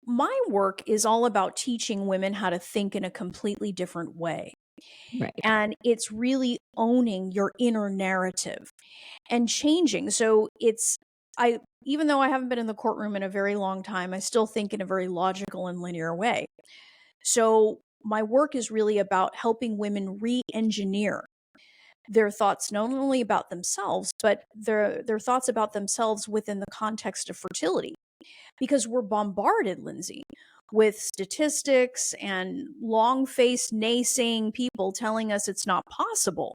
my work is all about teaching women how to think in a completely different way. Right. And it's really owning your inner narrative and changing. So even though I haven't been in the courtroom in a very long time, I still think in a very logical and linear way. So my work is really about helping women re-engineer their thoughts, not only about themselves, but their thoughts about themselves within the context of fertility. Because we're bombarded, Lindsay, with statistics and long-faced naysaying people telling us it's not possible.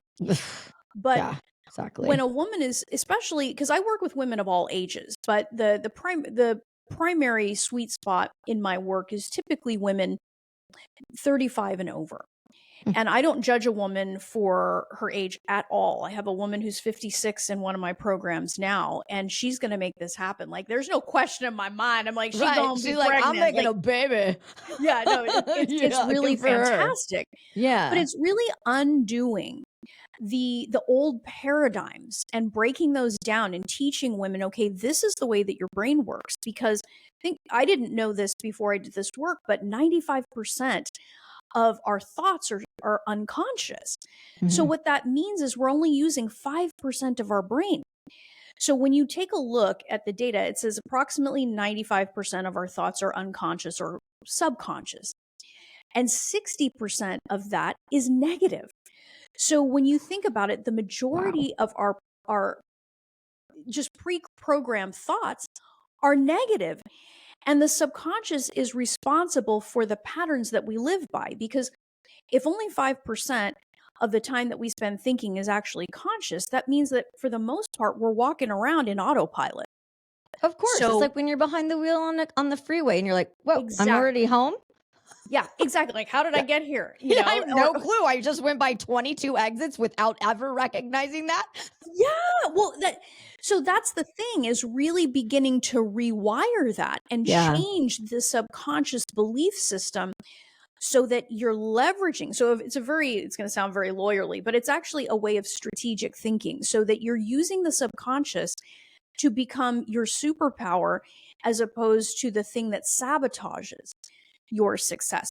But Yeah, when exactly. a woman is, especially because I work with women of all ages, but the primary sweet spot in my work is typically women 35 and over. Mm. And I don't judge a woman for her age at all. I have a woman who's 56 in one of my programs now, and she's going to make this happen. Like, there's no question in my mind. I'm like, she Right. going to be She's like, I'm pregnant. making Like, a baby. yeah, no, it's Yeah, really good for her. fantastic. But Yeah. it's really undoing the old paradigms and breaking those down and teaching women, okay, this is the way that your brain works. Because I didn't know this before I did this work, but 95% of our thoughts are unconscious. So Mhm. what that means is we're only using 5% of our brain. So when you take a look at the data, it says approximately 95% of our thoughts are unconscious or subconscious. And 60% of that is negative. So when you think about it, the Wow. majority of our just pre-programmed thoughts are negative. And the subconscious is responsible for the patterns that we live by, because if only 5% of the time that we spend thinking is actually conscious, that means that for the most part, we're walking around in autopilot. Of course. It's So, like when you're behind the wheel on the freeway and you're like, "Whoa, I'm already exactly. home?" Yeah, exactly. Like, how did I Yeah. get here? Yeah, I have no clue. I just went by 22 exits without ever recognizing that. Yeah, well, so that's the thing, is really beginning to rewire that and Yeah. change the subconscious belief system so that you're leveraging. So if it's going to sound very lawyerly, but it's actually a way of strategic thinking, so that you're using the subconscious to become your superpower as opposed to the thing that sabotages your success.